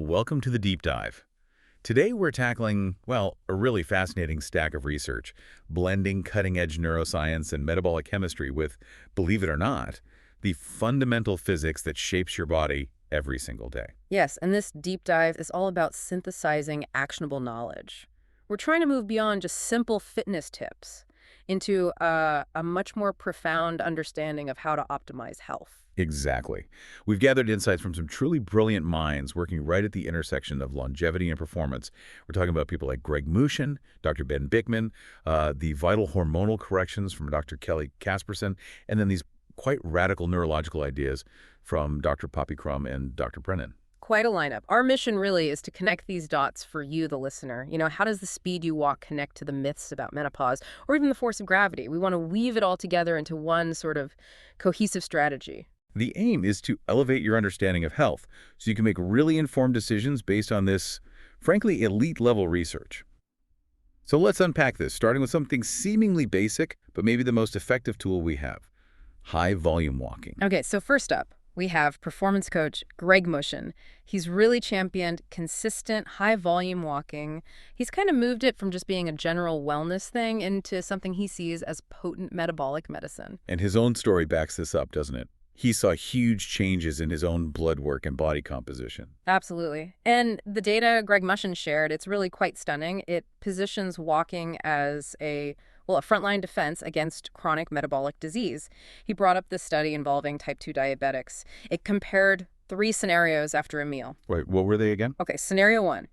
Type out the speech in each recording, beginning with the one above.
Welcome to the deep dive. Today we're tackling, well, a really fascinating stack of research, blending cutting-edge neuroscience and metabolic chemistry with, believe it or not, the fundamental physics that shapes your body every single day. Yes, and this deep dive is all about synthesizing actionable knowledge. We're trying to move beyond just simple fitness tips into a much more profound understanding of how to optimize health. Exactly. We've gathered insights from some truly brilliant minds working right at the intersection of longevity and performance. We're talking about people like Greg Mushin, Dr. Ben Bikman, the vital hormonal corrections from Dr. Kelly Casperson, and then these quite radical neurological ideas from Dr. Poppy Crum and Dr. Brennan. Quite a lineup. Our mission really is to connect these dots for you, the listener. How does the speed you walk connect to the myths about menopause or even the force of gravity? We want to weave it all together into one sort of cohesive strategy. The aim is to elevate your understanding of health so you can make really informed decisions based on this, frankly, elite-level research. So let's unpack this, starting with something seemingly basic, but maybe the most effective tool we have, high-volume walking. Okay, so first up, we have performance coach Greg Mushin. He's really championed consistent, high-volume walking. He's kind of moved it from just being a general wellness thing into something he sees as potent metabolic medicine. And his own story backs this up, doesn't it? He saw huge changes in his own blood work and body composition. Absolutely. And the data Greg Mushin shared, it's really quite stunning. It positions walking as a frontline defense against chronic metabolic disease. He brought up this study involving type 2 diabetics. It compared 3 scenarios after a meal. Wait, what were they again? Okay, scenario 1,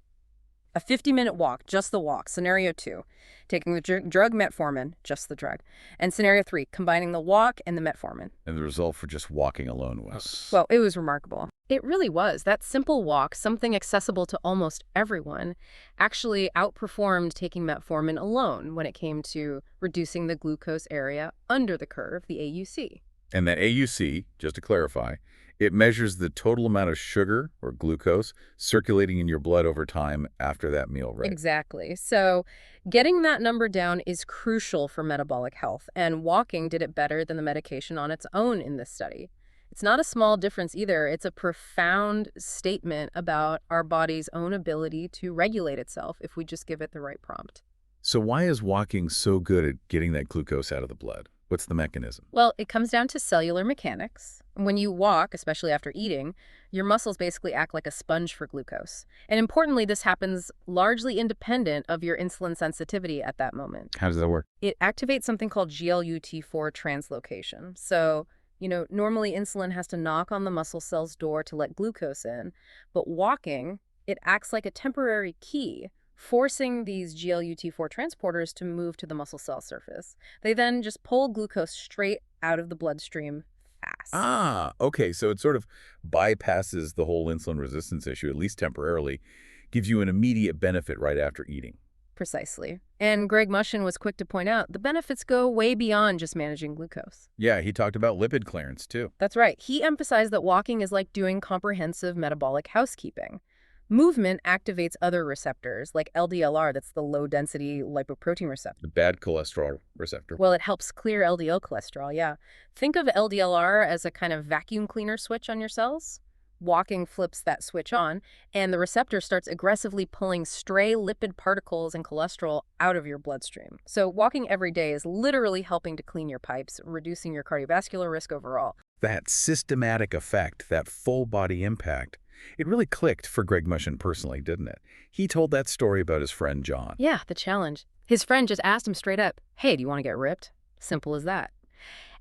a 50-minute walk, just the walk. Scenario 2, taking the drug metformin, just the drug. And scenario 3, combining the walk and the metformin. And the result for just walking alone was... Well, it was remarkable. It really was. That simple walk, something accessible to almost everyone, actually outperformed taking metformin alone when it came to reducing the glucose area under the curve, the AUC. And that AUC, just to clarify, it measures the total amount of sugar or glucose circulating in your blood over time after that meal, right? Exactly. So getting that number down is crucial for metabolic health, and walking did it better than the medication on its own in this study. It's not a small difference either. It's a profound statement about our body's own ability to regulate itself if we just give it the right prompt. So why is walking so good at getting that glucose out of the blood? What's the mechanism? Well, it comes down to cellular mechanics. When you walk, especially after eating, your muscles basically act like a sponge for glucose. And importantly, this happens largely independent of your insulin sensitivity at that moment. How does that work? It activates something called GLUT4 translocation. So, normally insulin has to knock on the muscle cell's door to let glucose in, but walking, it acts like a temporary key, forcing these GLUT4 transporters to move to the muscle cell surface. They then just pull glucose straight out of the bloodstream fast. Ah, okay. So it sort of bypasses the whole insulin resistance issue, at least temporarily, gives you an immediate benefit right after eating. Precisely. And Greg Mushin was quick to point out the benefits go way beyond just managing glucose. Yeah, he talked about lipid clearance, too. That's right. He emphasized that walking is like doing comprehensive metabolic housekeeping. Movement activates other receptors, like LDLR, that's the low-density lipoprotein receptor. The bad cholesterol receptor. Well, it helps clear LDL cholesterol, yeah. Think of LDLR as a kind of vacuum cleaner switch on your cells. Walking flips that switch on, and the receptor starts aggressively pulling stray lipid particles and cholesterol out of your bloodstream. So walking every day is literally helping to clean your pipes, reducing your cardiovascular risk overall. That systematic effect, that full body impact, it really clicked for Greg Mushin personally, didn't it? He told that story about his friend John. Yeah, the challenge. His friend just asked him straight up, hey, do you want to get ripped? Simple as that.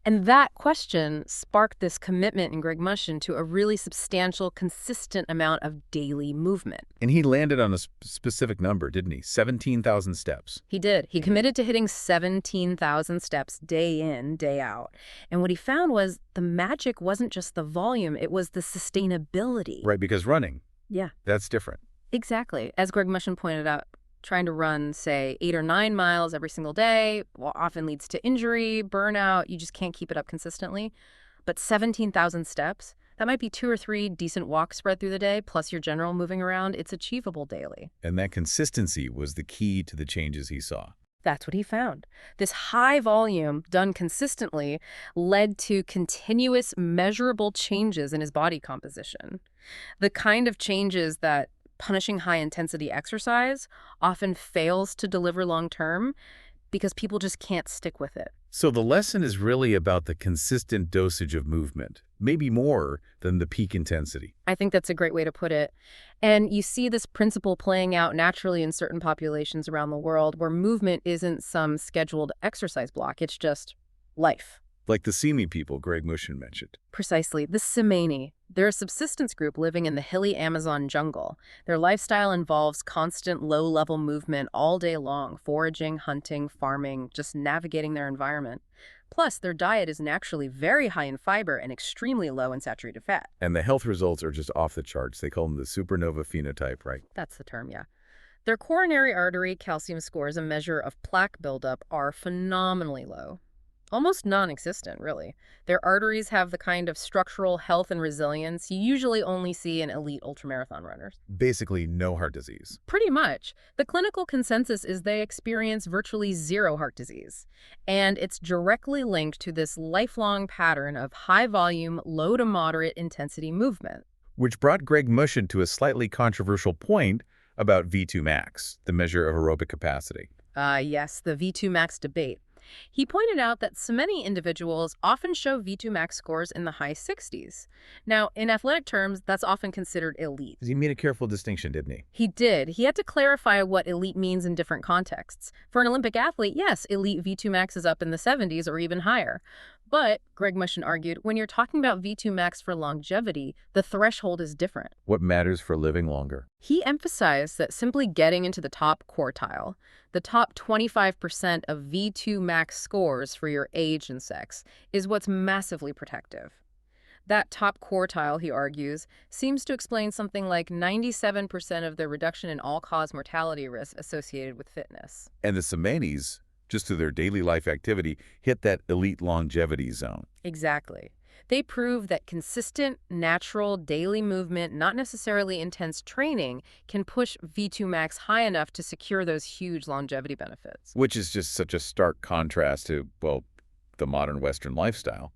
And that question sparked this commitment in Greg Mushin to a really substantial, consistent amount of daily movement. And he landed on a specific number, didn't he? 17,000 steps. He did. He committed to hitting 17,000 steps day in, day out. And what he found was the magic wasn't just the volume, it was the sustainability. Right, because running, yeah, that's different. Exactly. As Greg Mushin pointed out, trying to run, say, 8 or 9 miles every single day often leads to injury, burnout. You just can't keep it up consistently. But 17,000 steps, that might be 2 or 3 decent walks spread through the day, plus your general moving around. It's achievable daily. And that consistency was the key to the changes he saw. That's what he found. This high volume, done consistently, led to continuous, measurable changes in his body composition. The kind of changes that punishing high-intensity exercise often fails to deliver long-term because people just can't stick with it. So the lesson is really about the consistent dosage of movement, maybe more than the peak intensity. I think that's a great way to put it. And you see this principle playing out naturally in certain populations around the world where movement isn't some scheduled exercise block, it's just life. Like the Simi people Greg Mushin mentioned. Precisely. The Tsimane. They're a subsistence group living in the hilly Amazon jungle. Their lifestyle involves constant low-level movement all day long, foraging, hunting, farming, just navigating their environment. Plus, their diet is naturally very high in fiber and extremely low in saturated fat. And the health results are just off the charts. They call them the supernova phenotype, right? That's the term, yeah. Their coronary artery calcium scores, a measure of plaque buildup, are phenomenally low. Almost non-existent, really. Their arteries have the kind of structural health and resilience you usually only see in elite ultramarathon runners. Basically, no heart disease. Pretty much. The clinical consensus is they experience virtually zero heart disease. And it's directly linked to this lifelong pattern of high-volume, low to moderate intensity movement. Which brought Greg Mushin to a slightly controversial point about V2 max, the measure of aerobic capacity. Yes, the V2 max debate. He pointed out that so many individuals often show V2 max scores in the high 60s. Now, in athletic terms, that's often considered elite. He made a careful distinction, didn't he? He did. He had to clarify what elite means in different contexts. For an Olympic athlete, yes, elite V2 max is up in the 70s or even higher. But, Greg Mushin argued, when you're talking about V2 max for longevity, the threshold is different. What matters for living longer? He emphasized that simply getting into the top quartile, the top 25% of V2 max scores for your age and sex, is what's massively protective. That top quartile, he argues, seems to explain something like 97% of the reduction in all-cause mortality risk associated with fitness. And the Tsimanes, just through their daily life activity, hit that elite longevity zone. Exactly. They prove that consistent, natural, daily movement, not necessarily intense training, can push V2 max high enough to secure those huge longevity benefits. Which is just such a stark contrast to, well, the modern Western lifestyle.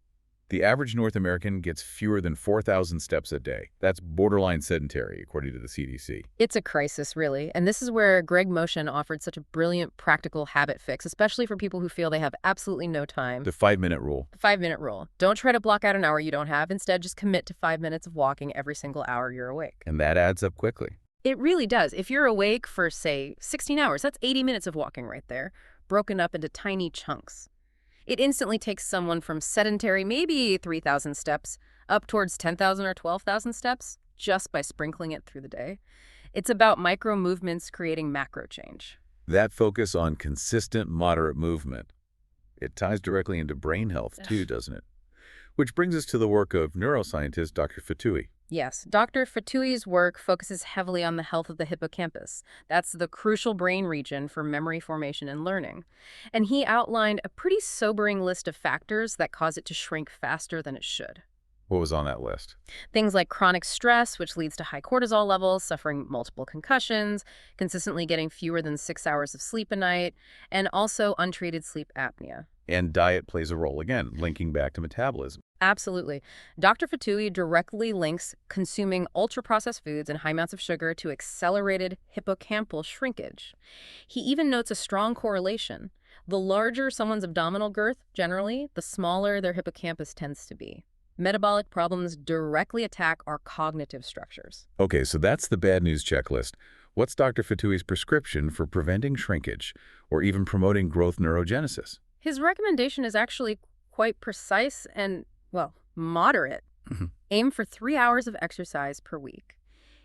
The average North American gets fewer than 4,000 steps a day. That's borderline sedentary, according to the CDC. It's a crisis, really, and this is where Greg Mushin offered such a brilliant practical habit fix, especially for people who feel they have absolutely no time. The 5-minute rule. The 5-minute rule. Don't try to block out an hour you don't have. Instead, just commit to 5 minutes of walking every single hour you're awake. And that adds up quickly. It really does. If you're awake for, say, 16 hours, that's 80 minutes of walking right there, broken up into tiny chunks. It instantly takes someone from sedentary, maybe 3,000 steps, up towards 10,000 or 12,000 steps, just by sprinkling it through the day. It's about micro movements creating macro change. That focus on consistent, moderate movement, it ties directly into brain health, too, doesn't it? Which brings us to the work of neuroscientist Dr. Fotuhi. Yes, Dr. Fotuhi's work focuses heavily on the health of the hippocampus. That's the crucial brain region for memory formation and learning. And he outlined a pretty sobering list of factors that cause it to shrink faster than it should. What was on that list? Things like chronic stress, which leads to high cortisol levels, suffering multiple concussions, consistently getting fewer than 6 hours of sleep a night, and also untreated sleep apnea. And diet plays a role, again, linking back to metabolism. Absolutely. Dr. Fotuhi directly links consuming ultra-processed foods and high amounts of sugar to accelerated hippocampal shrinkage. He even notes a strong correlation. The larger someone's abdominal girth, generally, the smaller their hippocampus tends to be. Metabolic problems directly attack our cognitive structures. Okay, so that's the bad news checklist. What's Dr. Fotuhi's prescription for preventing shrinkage or even promoting growth neurogenesis? His recommendation is actually quite precise and, well, moderate. Aim for 3 hours of exercise per week.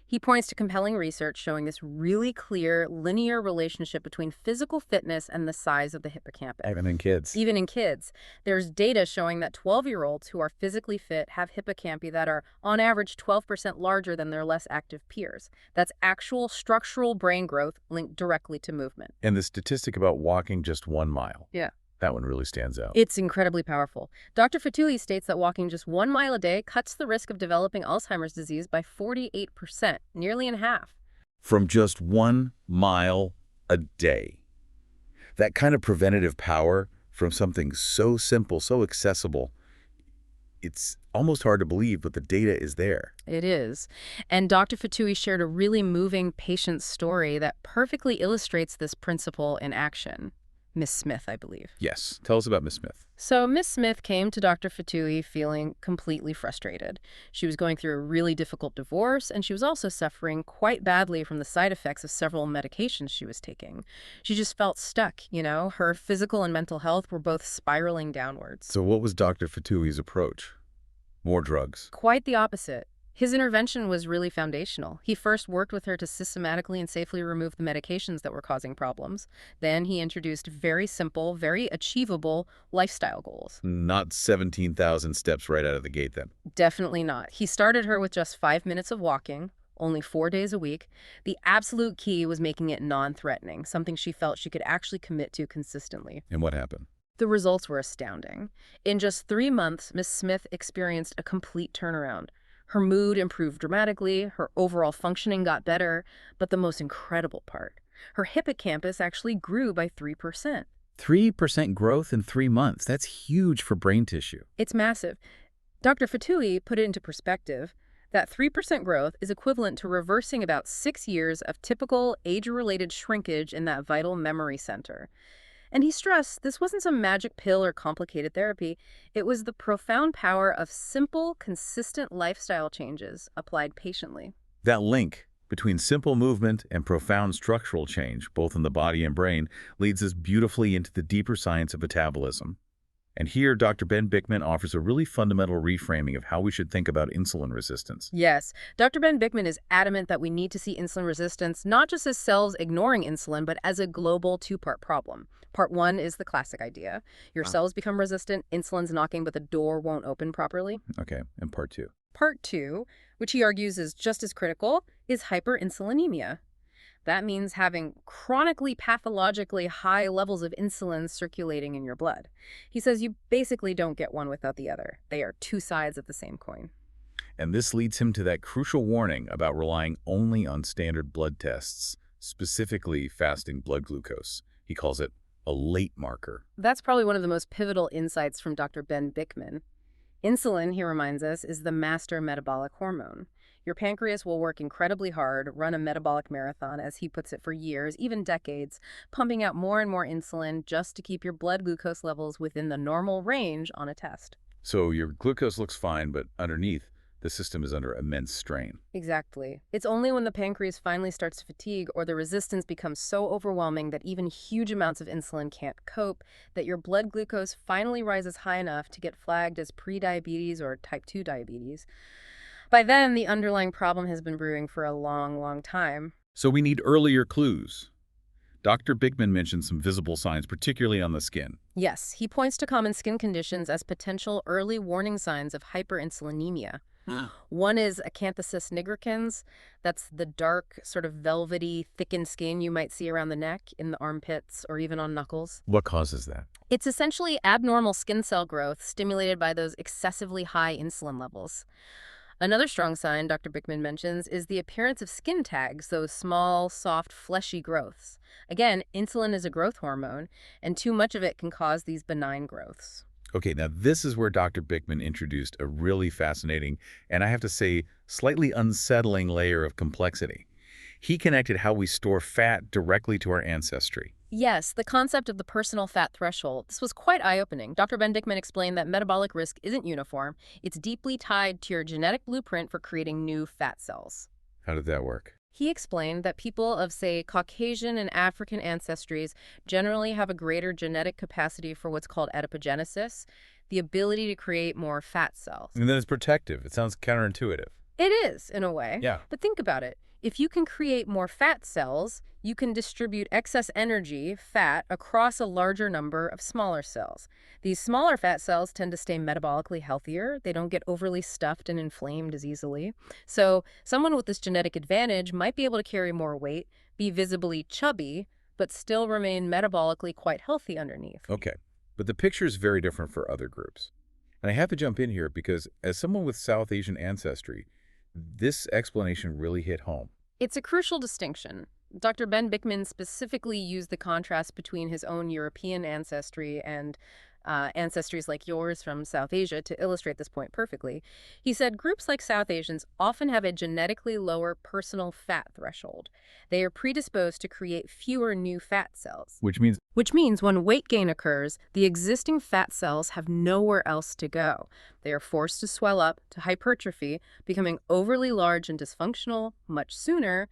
He points to compelling research showing this really clear, linear relationship between physical fitness and the size of the hippocampus. Even in kids. Even in kids. There's data showing that 12-year-olds who are physically fit have hippocampi that are, on average, 12% larger than their less active peers. That's actual structural brain growth linked directly to movement. And the statistic about walking just 1 mile. Yeah. That one really stands out. It's incredibly powerful. Dr. Fotuhi states that walking just 1 mile a day cuts the risk of developing Alzheimer's disease by 48%, nearly in half. From just 1 mile a day. That kind of preventative power from something so simple, so accessible, It's almost hard to believe, but the data is there. It is. And Dr. Fotuhi shared a really moving patient story that perfectly illustrates this principle in action. Miss Smith, I believe. Yes. Tell us about Miss Smith. So Miss Smith came to Dr. Fotuhi feeling completely frustrated. She was going through a really difficult divorce, and she was also suffering quite badly from the side effects of several medications she was taking. She just felt stuck, you know? Her physical and mental health were both spiraling downwards. So what was Dr. Fotuhi's approach? More drugs. Quite the opposite. His intervention was really foundational. He first worked with her to systematically and safely remove the medications that were causing problems. Then he introduced very simple, very achievable lifestyle goals. Not 17,000 steps right out of the gate then. Definitely not. He started her with just 5 minutes of walking, only 4 days a week. The absolute key was making it non-threatening, something she felt she could actually commit to consistently. And what happened? The results were astounding. In just 3 months, Miss Smith experienced a complete turnaround. Her mood improved dramatically, her overall functioning got better, but the most incredible part, her hippocampus actually grew by 3%. 3% growth in 3 months. That's huge for brain tissue. It's massive. Dr. Fotuhi put it into perspective. That 3% growth is equivalent to reversing about 6 years of typical age-related shrinkage in that vital memory center. And he stressed this wasn't some magic pill or complicated therapy. It was the profound power of simple, consistent lifestyle changes applied patiently. That link between simple movement and profound structural change, both in the body and brain, leads us beautifully into the deeper science of metabolism. And here, Dr. Ben Bikman offers a really fundamental reframing of how we should think about insulin resistance. Yes, Dr. Ben Bikman is adamant that we need to see insulin resistance not just as cells ignoring insulin, but as a global two-part problem. Part one is the classic idea. Your cells become resistant, insulin's knocking, but the door won't open properly. Okay, and part two. Part two, which he argues is just as critical, is hyperinsulinemia. That means having chronically pathologically high levels of insulin circulating in your blood. He says you basically don't get one without the other. They are two sides of the same coin. And this leads him to that crucial warning about relying only on standard blood tests, specifically fasting blood glucose. He calls it a late marker. That's probably one of the most pivotal insights from Dr. Ben Bikman. Insulin, he reminds us, is the master metabolic hormone. Your pancreas will work incredibly hard, run a metabolic marathon, as he puts it, for years, even decades, pumping out more and more insulin just to keep your blood glucose levels within the normal range on a test. So your glucose looks fine, but underneath, the system is under immense strain. Exactly. It's only when the pancreas finally starts to fatigue or the resistance becomes so overwhelming that even huge amounts of insulin can't cope that your blood glucose finally rises high enough to get flagged as prediabetes or type 2 diabetes. By then, the underlying problem has been brewing for a long, long time. So we need earlier clues. Dr. Bikman mentioned some visible signs, particularly on the skin. Yes, he points to common skin conditions as potential early warning signs of hyperinsulinemia. One is acanthosis nigricans. That's the dark, sort of velvety, thickened skin you might see around the neck, in the armpits, or even on knuckles. What causes that? It's essentially abnormal skin cell growth stimulated by those excessively high insulin levels. Another strong sign Dr. Bikman mentions is the appearance of skin tags, those small, soft, fleshy growths. Again, insulin is a growth hormone, and too much of it can cause these benign growths. Okay, now this is where Dr. Bikman introduced a really fascinating, and I have to say, slightly unsettling layer of complexity. He connected how we store fat directly to our ancestry. Yes, the concept of the personal fat threshold. This was quite eye-opening. Dr. Ben Bikman explained that metabolic risk isn't uniform. It's deeply tied to your genetic blueprint for creating new fat cells. How did that work? He explained that people of, say, Caucasian and African ancestries generally have a greater genetic capacity for what's called adipogenesis, the ability to create more fat cells. And then it's protective. It sounds counterintuitive. It is, in a way. Yeah. But think about it. If you can create more fat cells, you can distribute excess energy, fat, across a larger number of smaller cells. These smaller fat cells tend to stay metabolically healthier. They don't get overly stuffed and inflamed as easily. So someone with this genetic advantage might be able to carry more weight, be visibly chubby, but still remain metabolically quite healthy underneath. Okay, but the picture is very different for other groups. And I have to jump in here because as someone with South Asian ancestry, this explanation really hit home. It's a crucial distinction. Dr. Ben Bikman specifically used the contrast between his own European ancestry and ancestries like yours from South Asia to illustrate this point perfectly. He said groups like South Asians often have a genetically lower personal fat threshold. They are predisposed to create fewer new fat cells. Which means When weight gain occurs, the existing fat cells have nowhere else to go. They are forced to swell up, to hypertrophy, becoming overly large and dysfunctional much sooner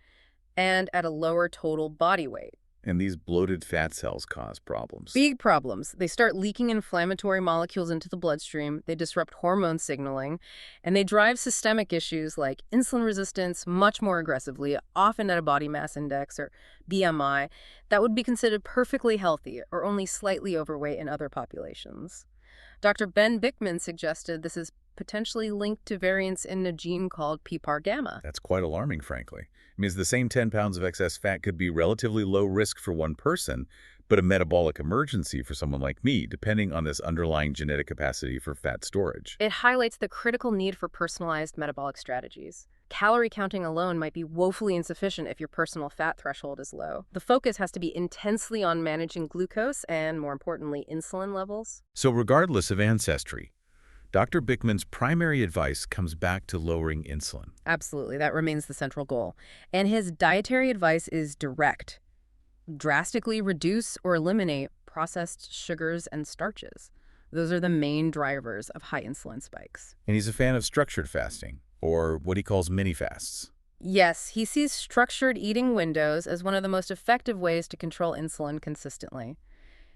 and at a lower total body weight. and these bloated fat cells cause problems. Big problems. They start leaking inflammatory molecules into the bloodstream, they disrupt hormone signaling, and they drive systemic issues like insulin resistance much more aggressively, often at a body mass index or BMI that would be considered perfectly healthy or only slightly overweight in other populations. Dr. Ben Bikman suggested this is potentially linked to variants in a gene called PPAR gamma. That's quite alarming, frankly. It means the same 10 pounds of excess fat could be relatively low risk for one person, but a metabolic emergency for someone like me, depending on this underlying genetic capacity for fat storage. It highlights the critical need for personalized metabolic strategies. Calorie counting alone might be woefully insufficient if your personal fat threshold is low. The focus has to be intensely on managing glucose and, more importantly, insulin levels. So regardless of ancestry, Dr. Bikman's primary advice comes back to lowering insulin. Absolutely, that remains the central goal. And his dietary advice is direct. Drastically reduce or eliminate processed sugars and starches. Those are the main drivers of high insulin spikes. And he's a fan of structured fasting, or what he calls mini-fasts. Yes, he sees structured eating windows as one of the most effective ways to control insulin consistently.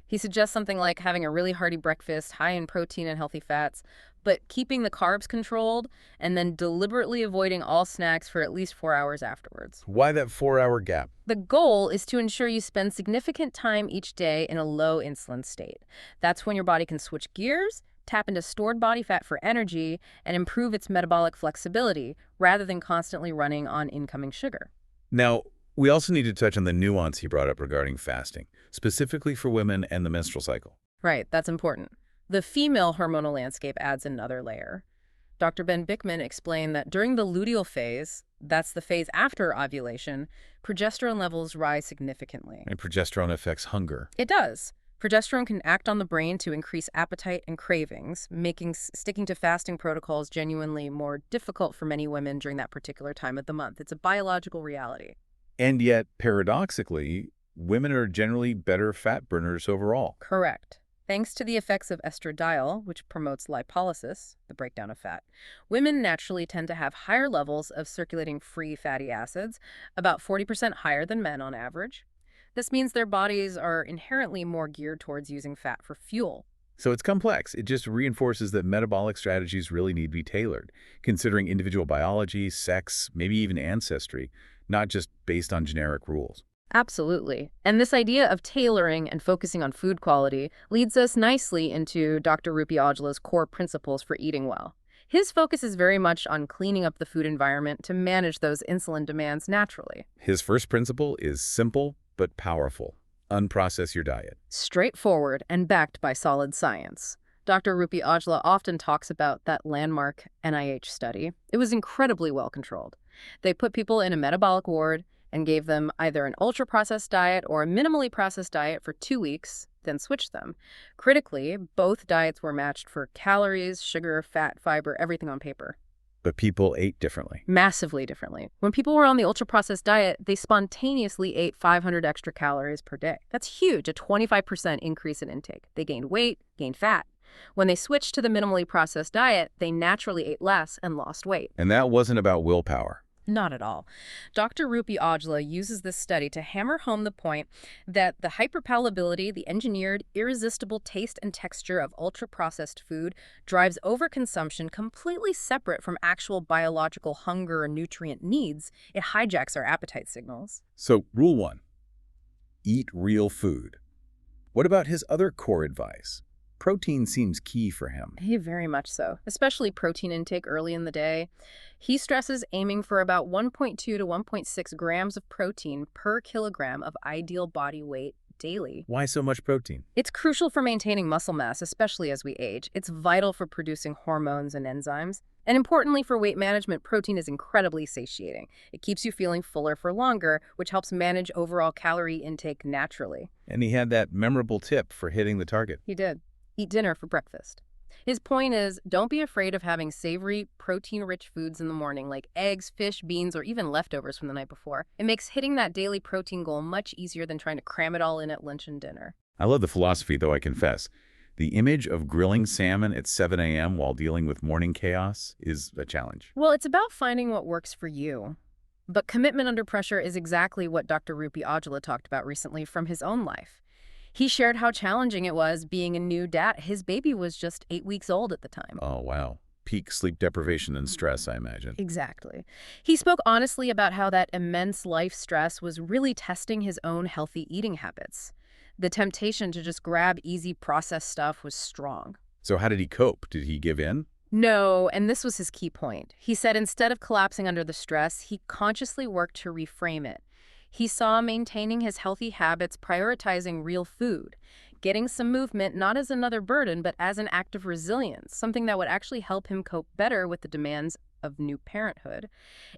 He suggests something like having a really hearty breakfast, high in protein and healthy fats, but keeping the carbs controlled and then deliberately avoiding all snacks for at least 4 hours afterwards. Why that 4-hour gap? The goal is to ensure you spend significant time each day in a low insulin state. That's when your body can switch gears, tap into stored body fat for energy, and improve its metabolic flexibility rather than constantly running on incoming sugar. Now, we also need to touch on the nuance he brought up regarding fasting, specifically for women and the menstrual cycle. Right, that's important. The female hormonal landscape adds another layer. Dr. Ben Bikman explained that during the luteal phase, that's the phase after ovulation, progesterone levels rise significantly. And progesterone affects hunger. It does. Progesterone can act on the brain to increase appetite and cravings, making sticking to fasting protocols genuinely more difficult for many women during that particular time of the month. It's a biological reality. And yet, paradoxically, women are generally better fat burners overall. Correct. Thanks to the effects of estradiol, which promotes lipolysis, the breakdown of fat, women naturally tend to have higher levels of circulating free fatty acids, about 40% higher than men on average. This means their bodies are inherently more geared towards using fat for fuel. So it's complex. It just reinforces that metabolic strategies really need to be tailored, considering individual biology, sex, maybe even ancestry, not just based on generic rules. Absolutely. And this idea of tailoring and focusing on food quality leads us nicely into Dr. Rupi Aujla's core principles for eating well. His focus is very much on cleaning up the food environment to manage those insulin demands naturally. His first principle is simple but powerful. Unprocess your diet. Straightforward and backed by solid science. Dr. Rupi Aujla often talks about that landmark NIH study. It was incredibly well controlled. They put people in a metabolic ward and gave them either an ultra-processed diet or a minimally processed diet for 2 weeks, then switched them. Critically, both diets were matched for calories, sugar, fat, fiber, everything on paper. But people ate differently. Massively differently. When people were on the ultra-processed diet, they spontaneously ate 500 extra calories per day. That's huge, a 25% increase in intake. They gained weight, gained fat. When they switched to the minimally processed diet, they naturally ate less and lost weight. And that wasn't about willpower. Not at all. Dr. Rupi Aujla uses this study to hammer home the point that the hyperpalatability, the engineered, irresistible taste and texture of ultra-processed food drives overconsumption completely separate from actual biological hunger or nutrient needs. It hijacks our appetite signals. So, rule 1, eat real food. What about his other core advice? Protein seems key for him. Very much so, especially protein intake early in the day. He stresses aiming for about 1.2 to 1.6 grams of protein per kilogram of ideal body weight daily. Why so much protein? It's crucial for maintaining muscle mass, especially as we age. It's vital for producing hormones and enzymes. And importantly for weight management, protein is incredibly satiating. It keeps you feeling fuller for longer, which helps manage overall calorie intake naturally. And he had that memorable tip for hitting the target. He did. eat dinner for breakfast. His point is, don't be afraid of having savory, protein-rich foods in the morning, like eggs, fish, beans, or even leftovers from the night before. It makes hitting that daily protein goal much easier than trying to cram it all in at lunch and dinner. I love the philosophy, though, I confess. The image of grilling salmon at 7 a.m. while dealing with morning chaos is a challenge. Well, it's about finding what works for you. But commitment under pressure is exactly what Dr. Rupi Ojala talked about recently from his own life. He shared how challenging it was being a new dad. His baby was just 8 weeks old at the time. Oh, wow. Peak sleep deprivation and stress, I imagine. Exactly. He spoke honestly about how that immense life stress was really testing his own healthy eating habits. The temptation to just grab easy processed stuff was strong. So how did he cope? Did he give in? No, and this was his key point. He said instead of collapsing under the stress, he consciously worked to reframe it. He saw maintaining his healthy habits, prioritizing real food, getting some movement not as another burden, but as an act of resilience, something that would actually help him cope better with the demands of new parenthood.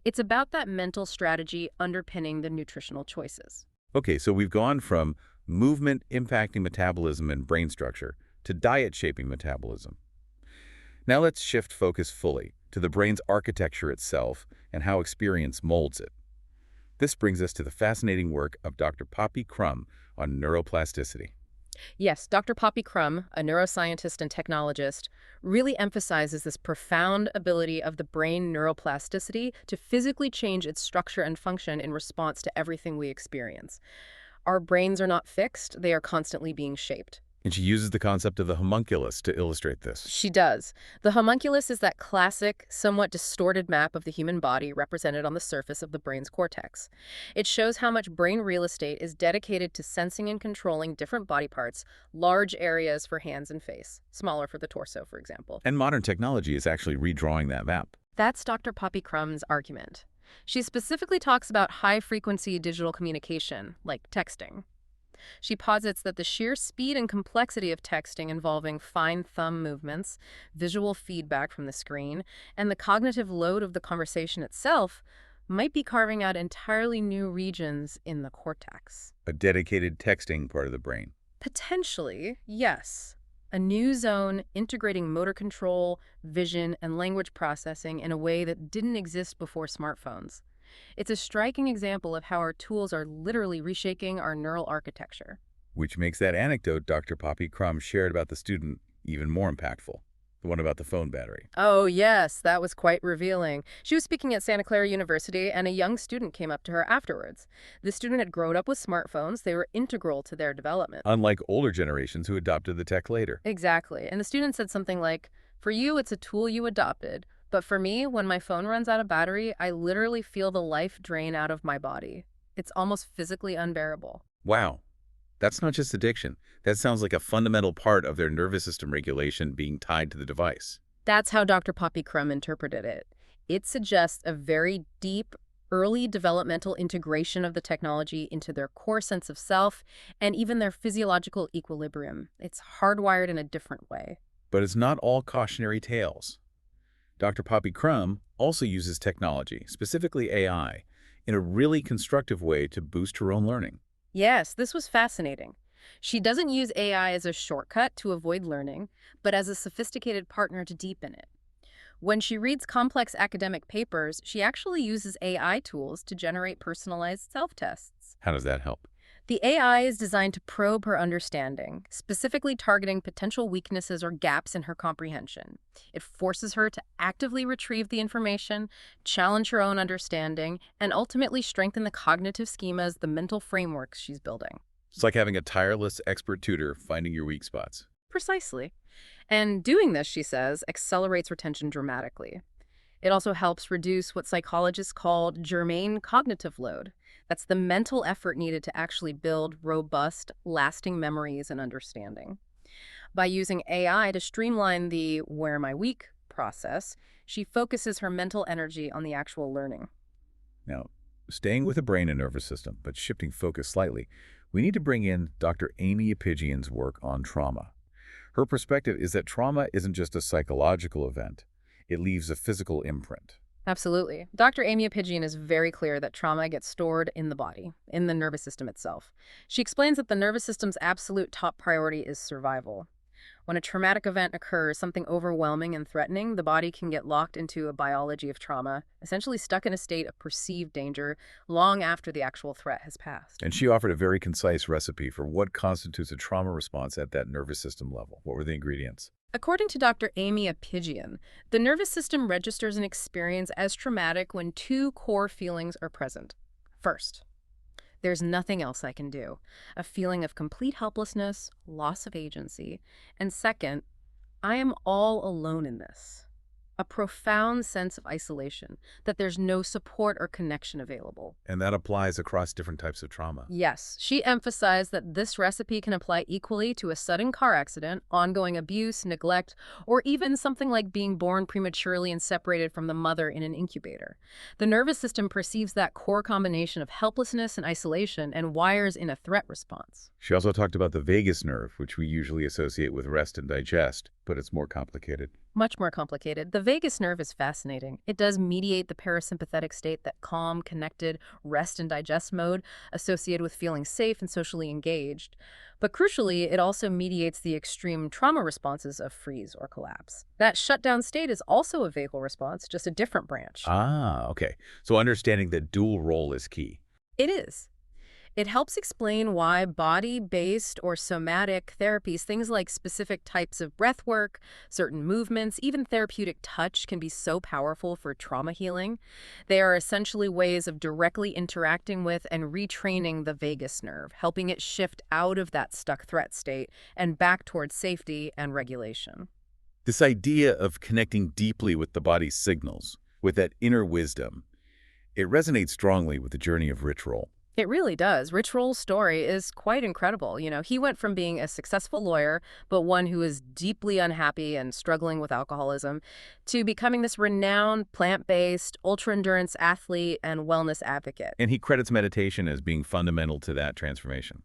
It's about that mental strategy underpinning the nutritional choices. Okay, so we've gone from movement impacting metabolism and brain structure to diet shaping metabolism. Now let's shift focus fully to the brain's architecture itself and how experience molds it. This brings us to the fascinating work of Dr. Poppy Crum on neuroplasticity. Yes, Dr. Poppy Crum, a neuroscientist and technologist, really emphasizes this profound ability of the brain neuroplasticity to physically change its structure and function in response to everything we experience. Our brains are not fixed, they are constantly being shaped. And she uses the concept of the homunculus to illustrate this. She does. The homunculus is that classic, somewhat distorted map of the human body represented on the surface of the brain's cortex. It shows how much brain real estate is dedicated to sensing and controlling different body parts, large areas for hands and face, smaller for the torso, for example. And modern technology is actually redrawing that map. That's Dr. Poppy Crum's argument. She specifically talks about high-frequency digital communication, like texting. She posits that the sheer speed and complexity of texting involving fine thumb movements, visual feedback from the screen, and the cognitive load of the conversation itself might be carving out entirely new regions in the cortex. A dedicated texting part of the brain. Potentially, yes. A new zone integrating motor control, vision, and language processing in a way that didn't exist before smartphones. It's a striking example of how our tools are literally reshaping our neural architecture. Which makes that anecdote Dr. Poppy Crum shared about the student even more impactful. The one about the phone battery. Oh, yes, that was quite revealing. She was speaking at Santa Clara University, and a young student came up to her afterwards. The student had grown up with smartphones. They were integral to their development. Unlike older generations who adopted the tech later. Exactly. And the student said something like, "For you, it's a tool you adopted. But for me, when my phone runs out of battery, I literally feel the life drain out of my body. It's almost physically unbearable." Wow. That's not just addiction. That sounds like a fundamental part of their nervous system regulation being tied to the device. That's how Dr. Poppy Crum interpreted it. It suggests a very deep, early developmental integration of the technology into their core sense of self and even their physiological equilibrium. It's hardwired in a different way. But it's not all cautionary tales. Dr. Poppy Crum also uses technology, specifically AI, in a really constructive way to boost her own learning. Yes, this was fascinating. She doesn't use AI as a shortcut to avoid learning, but as a sophisticated partner to deepen it. When she reads complex academic papers, she actually uses AI tools to generate personalized self-tests. How does that help? The AI is designed to probe her understanding, specifically targeting potential weaknesses or gaps in her comprehension. It forces her to actively retrieve the information, challenge her own understanding, and ultimately strengthen the cognitive schemas, the mental frameworks she's building. It's like having a tireless expert tutor finding your weak spots. Precisely. And doing this, she says, accelerates retention dramatically. It also helps reduce what psychologists call germane cognitive load. That's the mental effort needed to actually build robust, lasting memories and understanding. By using AI to streamline the "where am I weak" process, she focuses her mental energy on the actual learning. Now, staying with the brain and nervous system, but shifting focus slightly, we need to bring in Dr. Amy Apigian's work on trauma. Her perspective is that trauma isn't just a psychological event. It leaves a physical imprint. Absolutely. Dr. Amy Apigian is very clear that trauma gets stored in the body, in the nervous system itself. She explains that the nervous system's absolute top priority is survival. When a traumatic event occurs, something overwhelming and threatening, the body can get locked into a biology of trauma, essentially stuck in a state of perceived danger long after the actual threat has passed. And she offered a very concise recipe for what constitutes a trauma response at that nervous system level. What were the ingredients? According to Dr. Amy Apigian, the nervous system registers an experience as traumatic when two core feelings are present. First, there's nothing else I can do. A feeling of complete helplessness, loss of agency. And second, I am all alone in this. A profound sense of isolation, that there's no support or connection available. And that applies across different types of trauma. Yes, she emphasized that this recipe can apply equally to a sudden car accident, ongoing abuse, neglect, or even something like being born prematurely and separated from the mother in an incubator. The nervous system perceives that core combination of helplessness and isolation and wires in a threat response. She also talked about the vagus nerve, which we usually associate with rest and digest, but it's more complicated. Much more complicated. The vagus nerve is fascinating. It does mediate the parasympathetic state, that calm, connected, rest and digest mode associated with feeling safe and socially engaged. But crucially, it also mediates the extreme trauma responses of freeze or collapse. That shutdown state is also a vagal response, just a different branch. Ah, okay. So understanding the dual role is key. It is. It helps explain why body-based or somatic therapies, things like specific types of breath work, certain movements, even therapeutic touch can be so powerful for trauma healing. They are essentially ways of directly interacting with and retraining the vagus nerve, helping it shift out of that stuck threat state and back towards safety and regulation. This idea of connecting deeply with the body's signals, with that inner wisdom, it resonates strongly with the journey of Rich Roll. It really does. Rich Roll's story is quite incredible. He went from being a successful lawyer, but one who is deeply unhappy and struggling with alcoholism, to becoming this renowned plant-based, ultra-endurance athlete and wellness advocate. And he credits meditation as being fundamental to that transformation.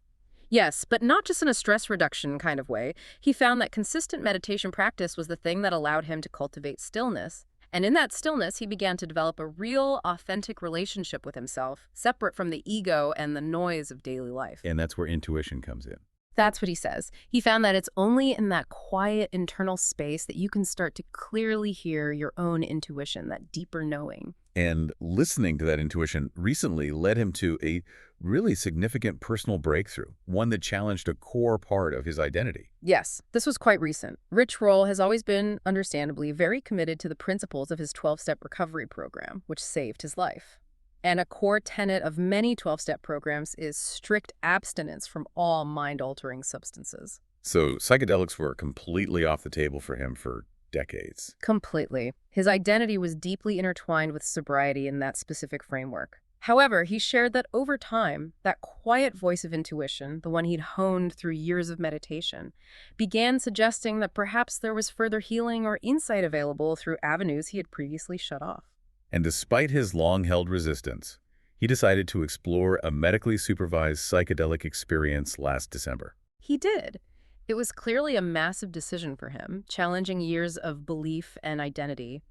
Yes, but not just in a stress reduction kind of way. He found that consistent meditation practice was the thing that allowed him to cultivate stillness. And in that stillness, he began to develop a real, authentic relationship with himself, separate from the ego and the noise of daily life. And that's where intuition comes in. That's what he says. He found that it's only in that quiet internal space that you can start to clearly hear your own intuition, that deeper knowing. And listening to that intuition recently led him to a really significant personal breakthrough, one that challenged a core part of his identity. Yes, this was quite recent. Rich Roll has always been, understandably, very committed to the principles of his 12-step recovery program, which saved his life. And a core tenet of many 12-step programs is strict abstinence from all mind-altering substances. So psychedelics were completely off the table for him for decades. Completely. His identity was deeply intertwined with sobriety in that specific framework. However, he shared that over time, that quiet voice of intuition, the one he'd honed through years of meditation, began suggesting that perhaps there was further healing or insight available through avenues he had previously shut off. And despite his long-held resistance, he decided to explore a medically supervised psychedelic experience last December. He did. It was clearly a massive decision for him, challenging years of belief and identity.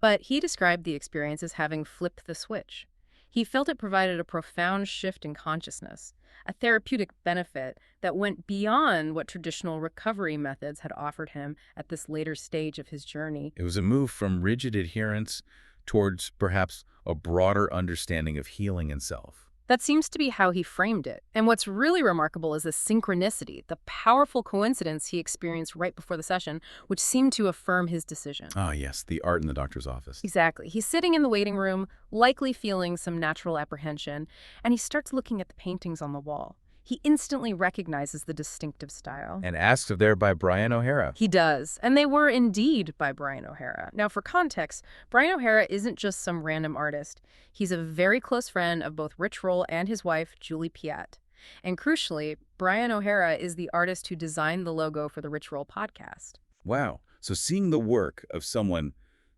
But he described the experience as having flipped the switch. He felt it provided a profound shift in consciousness, a therapeutic benefit that went beyond what traditional recovery methods had offered him at this later stage of his journey. It was a move from rigid adherence towards perhaps a broader understanding of healing and self. That seems to be how he framed it. And what's really remarkable is the synchronicity, the powerful coincidence he experienced right before the session, which seemed to affirm his decision. Ah, yes, the art in the doctor's office. Exactly. He's sitting in the waiting room, likely feeling some natural apprehension, and he starts looking at the paintings on the wall. He instantly recognizes the distinctive style. And asked if they're by Brian O'Hara. He does, and they were indeed by Brian O'Hara. Now, for context, Brian O'Hara isn't just some random artist. He's a very close friend of both Rich Roll and his wife, Julie Piat. And crucially, Brian O'Hara is the artist who designed the logo for the Rich Roll podcast. Wow. So seeing the work of someone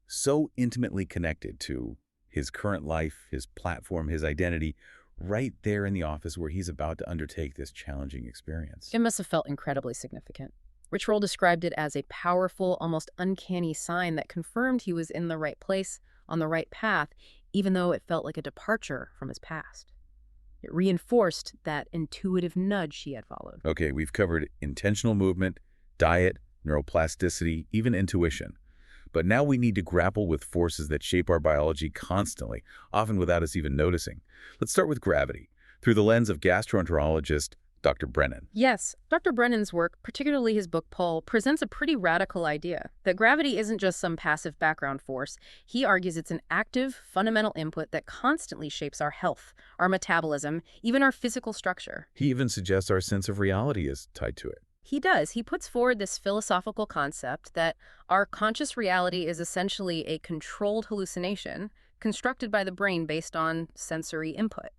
so intimately connected to his current life, his platform, his identity, right there in the office where he's about to undertake this challenging experience. It must have felt incredibly significant. Rich Roll described it as a powerful, almost uncanny sign that confirmed he was in the right place, on the right path, even though it felt like a departure from his past. It reinforced that intuitive nudge he had followed. Okay, we've covered intentional movement, diet, neuroplasticity, even intuition. But now we need to grapple with forces that shape our biology constantly, often without us even noticing. Let's start with gravity, through the lens of gastroenterologist Dr. Brennan. Yes, Dr. Brennan's work, particularly his book Pull, presents a pretty radical idea that gravity isn't just some passive background force. He argues it's an active, fundamental input that constantly shapes our health, our metabolism, even our physical structure. He even suggests our sense of reality is tied to it. He does. He puts forward this philosophical concept that our conscious reality is essentially a controlled hallucination constructed by the brain based on sensory input.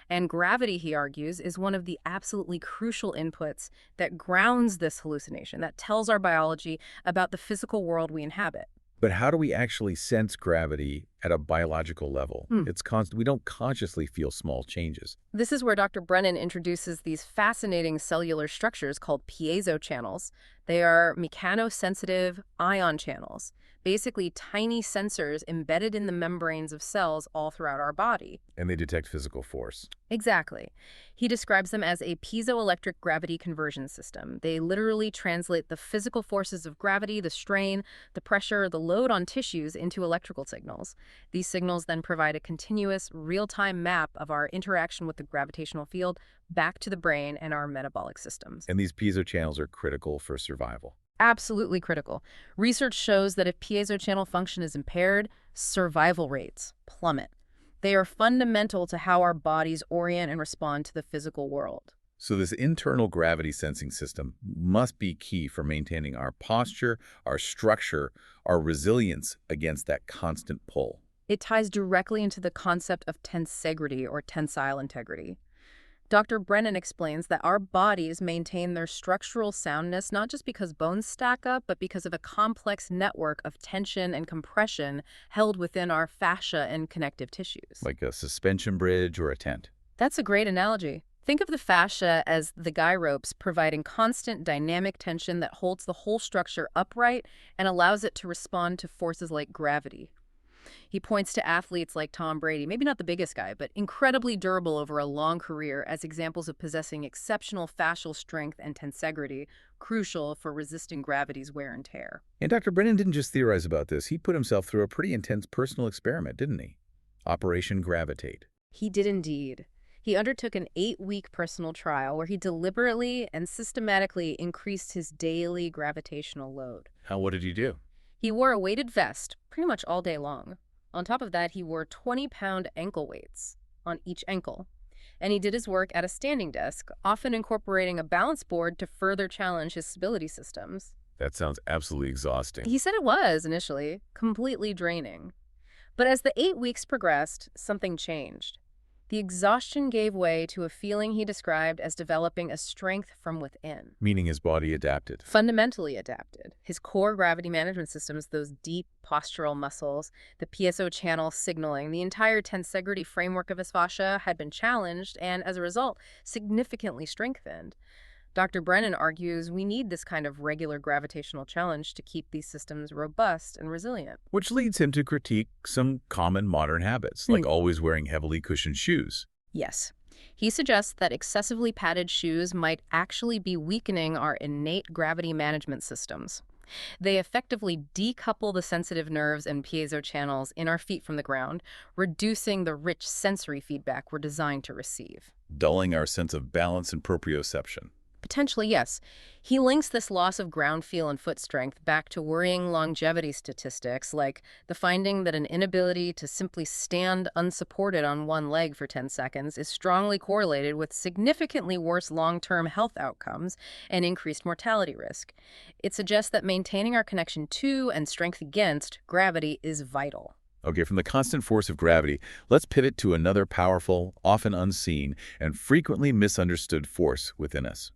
And gravity, he argues, is one of the absolutely crucial inputs that grounds this hallucination, that tells our biology about the physical world we inhabit. But how do we actually sense gravity at a biological level? It's constant. We don't consciously feel small changes. This is where Dr. Brennan introduces these fascinating cellular structures called piezo channels. They are mechanosensitive ion channels, basically tiny sensors embedded in the membranes of cells all throughout our body. And they detect physical force. Exactly. He describes them as a piezoelectric gravity conversion system. They literally translate the physical forces of gravity, the strain, the pressure, the load on tissues into electrical signals. These signals then provide a continuous, real-time map of our interaction with the gravitational field back to the brain and our metabolic systems. And these piezo channels are critical for survival. Absolutely critical. Research shows that if piezo channel function is impaired, survival rates plummet. They are fundamental to how our bodies orient and respond to the physical world. So this internal gravity sensing system must be key for maintaining our posture, our structure, our resilience against that constant pull. It ties directly into the concept of tensegrity or tensile integrity. Dr. Brennan explains that our bodies maintain their structural soundness not just because bones stack up, but because of a complex network of tension and compression held within our fascia and connective tissues. Like a suspension bridge or a tent. That's a great analogy. Think of the fascia as the guy ropes providing constant dynamic tension that holds the whole structure upright and allows it to respond to forces like gravity. He points to athletes like Tom Brady, maybe not the biggest guy, but incredibly durable over a long career, as examples of possessing exceptional fascial strength and tensegrity, crucial for resisting gravity's wear and tear. And Dr. Brennan didn't just theorize about this. He put himself through a pretty intense personal experiment, didn't he? Operation Gravitate. He did indeed. He undertook an 8-week personal trial where he deliberately and systematically increased his daily gravitational load. What did he do? He wore a weighted vest pretty much all day long. On top of that, he wore 20-pound ankle weights on each ankle. And he did his work at a standing desk, often incorporating a balance board to further challenge his stability systems. That sounds absolutely exhausting. He said it was, initially, completely draining. But as the 8 weeks progressed, something changed. The exhaustion gave way to a feeling he described as developing a strength from within. Meaning his body adapted. Fundamentally adapted. His core gravity management systems, those deep postural muscles, the piezo channel signaling, the entire tensegrity framework of his fascia had been challenged and, as a result, significantly strengthened. Dr. Brennan argues we need this kind of regular gravitational challenge to keep these systems robust and resilient. Which leads him to critique some common modern habits, like always wearing heavily cushioned shoes. Yes. He suggests that excessively padded shoes might actually be weakening our innate gravity management systems. They effectively decouple the sensitive nerves and piezo channels in our feet from the ground, reducing the rich sensory feedback we're designed to receive. Dulling our sense of balance and proprioception. Potentially, yes. He links this loss of ground feel and foot strength back to worrying longevity statistics, like the finding that an inability to simply stand unsupported on one leg for 10 seconds is strongly correlated with significantly worse long-term health outcomes and increased mortality risk. It suggests that maintaining our connection to and strength against gravity is vital. Okay, from the constant force of gravity, let's pivot to another powerful, often unseen, and frequently misunderstood force within us.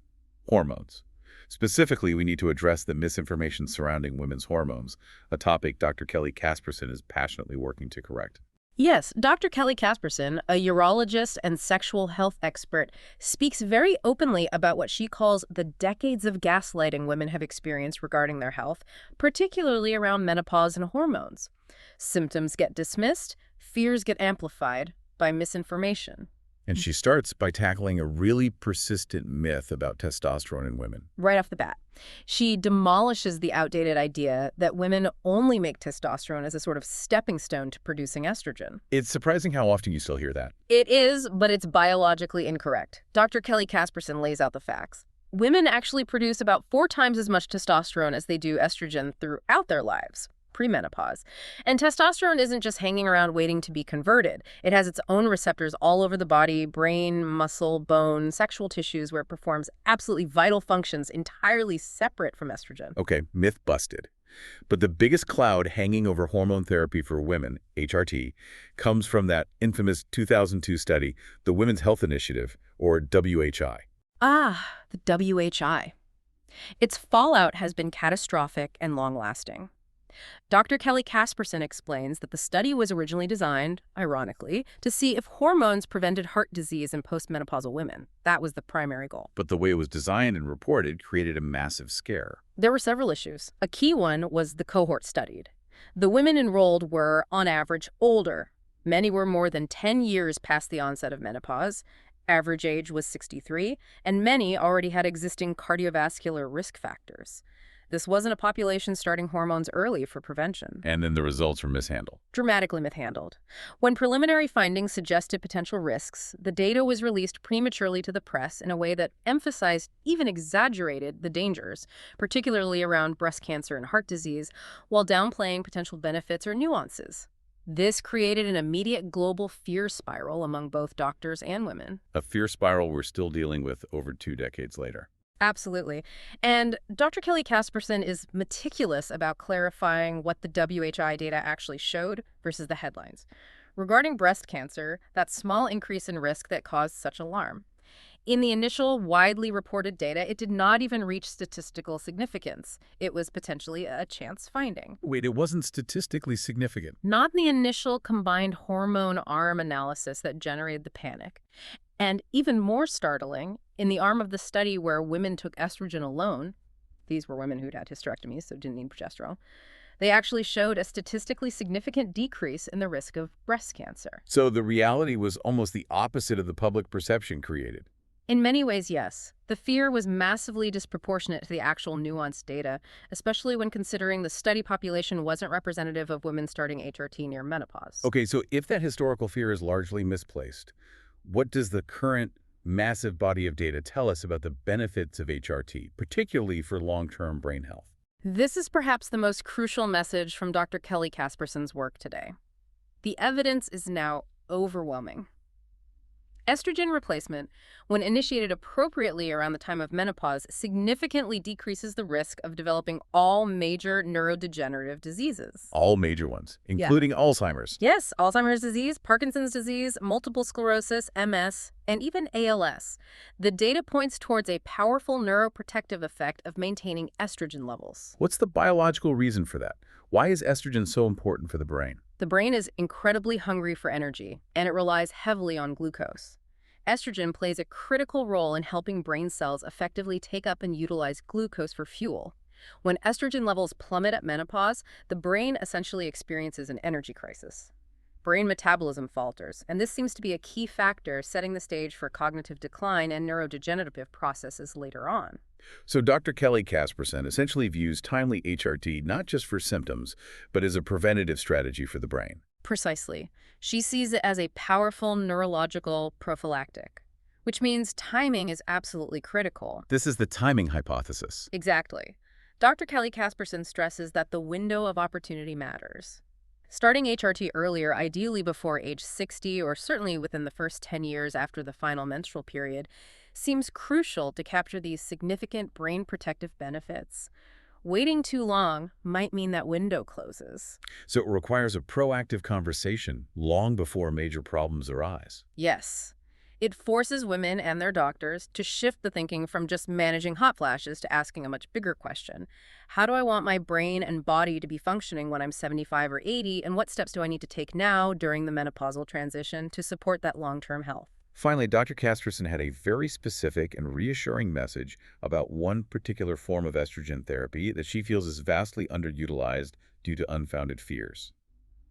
Hormones. Specifically, we need to address the misinformation surrounding women's hormones, a topic Dr. Kelly Casperson is passionately working to correct. Yes, Dr. Kelly Casperson, a urologist and sexual health expert, speaks very openly about what she calls the decades of gaslighting women have experienced regarding their health, particularly around menopause and hormones. Symptoms get dismissed, fears get amplified by misinformation. And she starts by tackling a really persistent myth about testosterone in women. Right off the bat. She demolishes the outdated idea that women only make testosterone as a sort of stepping stone to producing estrogen. It's surprising how often you still hear that. It is, but it's biologically incorrect. Dr. Kelly Casperson lays out the facts. Women actually produce about 4 times as much testosterone as they do estrogen throughout their lives, premenopause. And testosterone isn't just hanging around waiting to be converted. It has its own receptors all over the body, brain, muscle, bone, sexual tissues, where it performs absolutely vital functions entirely separate from estrogen. Okay, myth busted. But the biggest cloud hanging over hormone therapy for women, HRT, comes from that infamous 2002 study, the Women's Health Initiative, or WHI. Ah, the WHI. Its fallout has been catastrophic and long-lasting. Dr. Kelly Casperson explains that the study was originally designed, ironically, to see if hormones prevented heart disease in postmenopausal women. That was the primary goal. But the way it was designed and reported created a massive scare. There were several issues. A key one was the cohort studied. The women enrolled were, on average, older. Many were more than 10 years past the onset of menopause. Average age was 63, and many already had existing cardiovascular risk factors. This wasn't a population starting hormones early for prevention. And then the results were mishandled. Dramatically mishandled. When preliminary findings suggested potential risks, the data was released prematurely to the press in a way that emphasized, even exaggerated, the dangers, particularly around breast cancer and heart disease, while downplaying potential benefits or nuances. This created an immediate global fear spiral among both doctors and women. A fear spiral we're still dealing with over 2 decades later. Absolutely. And Dr. Kelly Casperson is meticulous about clarifying what the WHI data actually showed versus the headlines. Regarding breast cancer, that small increase in risk that caused such alarm. In the initial widely reported data, it did not even reach statistical significance. It was potentially a chance finding. Wait, it wasn't statistically significant? Not in the initial combined hormone arm analysis that generated the panic. And even more startling, in the arm of the study where women took estrogen alone, these were women who'd had hysterectomies, so didn't need progesterone, they actually showed a statistically significant decrease in the risk of breast cancer. So the reality was almost the opposite of the public perception created. In many ways, yes. The fear was massively disproportionate to the actual nuanced data, especially when considering the study population wasn't representative of women starting HRT near menopause. Okay, so if that historical fear is largely misplaced, what does the current massive body of data tell us about the benefits of HRT, particularly for long-term brain health? This is perhaps the most crucial message from Dr. Kelly Casperson's work today. The evidence is now overwhelming. Estrogen replacement, when initiated appropriately around the time of menopause, significantly decreases the risk of developing all major neurodegenerative diseases. All major ones, including Alzheimer's. Yes, Alzheimer's disease, Parkinson's disease, multiple sclerosis, MS, and even ALS. The data points towards a powerful neuroprotective effect of maintaining estrogen levels. What's the biological reason for that? Why is estrogen so important for the brain? The brain is incredibly hungry for energy, and it relies heavily on glucose. Estrogen plays a critical role in helping brain cells effectively take up and utilize glucose for fuel. When estrogen levels plummet at menopause, the brain essentially experiences an energy crisis. Brain metabolism falters, and this seems to be a key factor setting the stage for cognitive decline and neurodegenerative processes later on. So Dr. Kelly Casperson essentially views timely HRT not just for symptoms, but as a preventative strategy for the brain. Precisely. She sees it as a powerful neurological prophylactic, which means timing is absolutely critical. This is the timing hypothesis. Exactly. Dr. Kelly Casperson stresses that the window of opportunity matters. Starting HRT earlier, ideally before age 60 or certainly within the first 10 years after the final menstrual period, seems crucial to capture these significant brain protective benefits. Waiting too long might mean that window closes. So it requires a proactive conversation long before major problems arise. Yes. It forces women and their doctors to shift the thinking from just managing hot flashes to asking a much bigger question. How do I want my brain and body to be functioning when I'm 75 or 80, and what steps do I need to take now during the menopausal transition to support that long-term health? Finally, Dr. Casperson had a very specific and reassuring message about one particular form of estrogen therapy that she feels is vastly underutilized due to unfounded fears.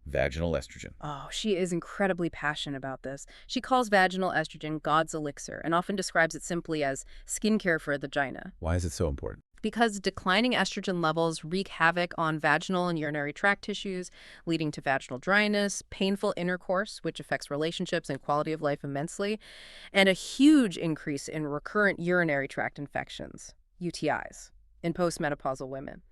vaginal estrogen. Oh, she is incredibly passionate about this. She calls vaginal estrogen God's elixir and often describes it simply as skincare for the vagina. Why is it so important? Because declining estrogen levels wreak havoc on vaginal and urinary tract tissues, leading to vaginal dryness, painful intercourse, which affects relationships and quality of life immensely, and a huge increase in recurrent urinary tract infections, UTIs, in postmenopausal women.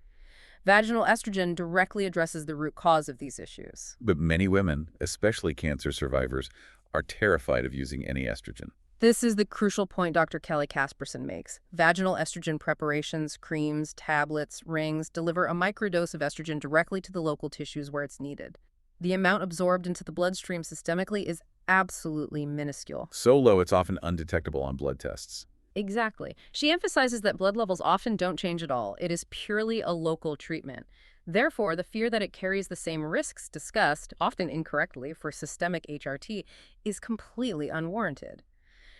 Vaginal estrogen directly addresses the root cause of these issues. But many women, especially cancer survivors, are terrified of using any estrogen. This is the crucial point Dr. Kelly Casperson makes. Vaginal estrogen preparations, creams, tablets, rings deliver a microdose of estrogen directly to the local tissues where it's needed. The amount absorbed into the bloodstream systemically is absolutely minuscule. So low it's often undetectable on blood tests. Exactly. She emphasizes that blood levels often don't change at all. It is purely a local treatment. Therefore, the fear that it carries the same risks discussed, often incorrectly, for systemic HRT is completely unwarranted.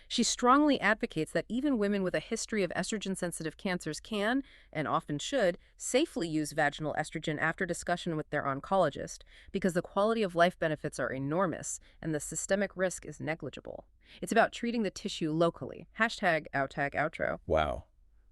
She strongly advocates that even women with a history of estrogen-sensitive cancers can, and often should, safely use vaginal estrogen after discussion with their oncologist because the quality of life benefits are enormous and the systemic risk is negligible. It's about treating the tissue locally. Hashtag outtag outro. Wow.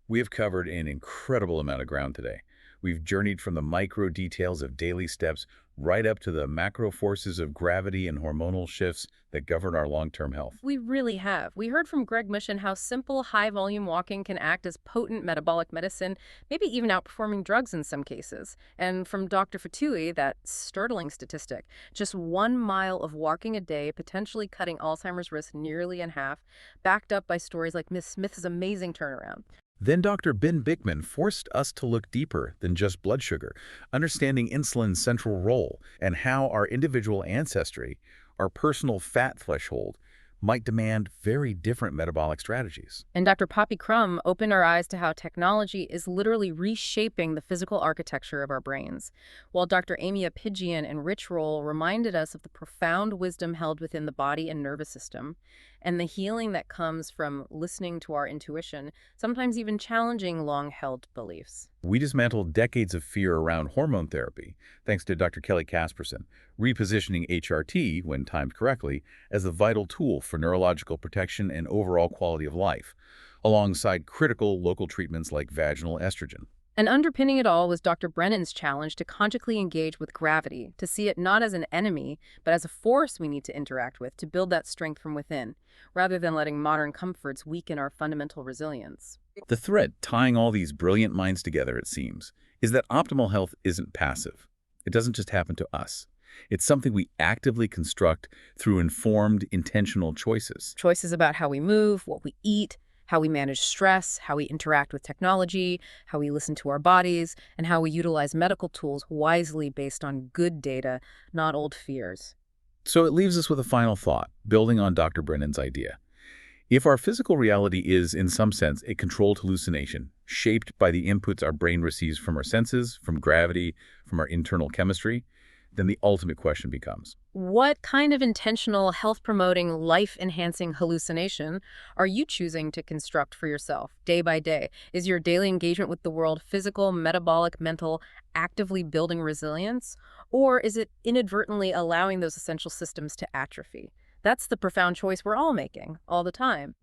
We have covered an incredible amount of ground today. We've journeyed from the micro details of daily steps right up to the macro forces of gravity and hormonal shifts that govern our long-term health. We really have. We heard from Greg Mushin how simple, high-volume walking can act as potent metabolic medicine, maybe even outperforming drugs in some cases. And from Dr. Fotuhi, that startling statistic, just 1 mile of walking a day potentially cutting Alzheimer's risk nearly in half, backed up by stories like Miss Smith's amazing turnaround. Then Dr. Ben Bikman forced us to look deeper than just blood sugar, understanding insulin's central role and how our individual ancestry, our personal fat threshold, might demand very different metabolic strategies. And Dr. Poppy Crum opened our eyes to how technology is literally reshaping the physical architecture of our brains, while Dr. Amy Apidjian and Rich Roll reminded us of the profound wisdom held within the body and nervous system, and the healing that comes from listening to our intuition, sometimes even challenging long-held beliefs. We dismantled decades of fear around hormone therapy, thanks to Dr. Kelly Casperson, repositioning HRT, when timed correctly, as a vital tool for neurological protection and overall quality of life, alongside critical local treatments like vaginal estrogen. And underpinning it all was Dr. Brennan's challenge to consciously engage with gravity, to see it not as an enemy, but as a force we need to interact with to build that strength from within, rather than letting modern comforts weaken our fundamental resilience. The thread tying all these brilliant minds together, it seems, is that optimal health isn't passive. It doesn't just happen to us. It's something we actively construct through informed, intentional choices. Choices about how we move, what we eat, how we manage stress, how we interact with technology, how we listen to our bodies, and how we utilize medical tools wisely based on good data, not old fears. So it leaves us with a final thought, building on Dr. Brennan's idea. If our physical reality is, in some sense, a controlled hallucination, shaped by the inputs our brain receives from our senses, from gravity, from our internal chemistry, then the ultimate question becomes, What kind of intentional, health-promoting, life-enhancing hallucination are you choosing to construct for yourself day by day? Is your daily engagement with the world physical, metabolic, mental, actively building resilience? Or is it inadvertently allowing those essential systems to atrophy? That's the profound choice we're all making, all the time.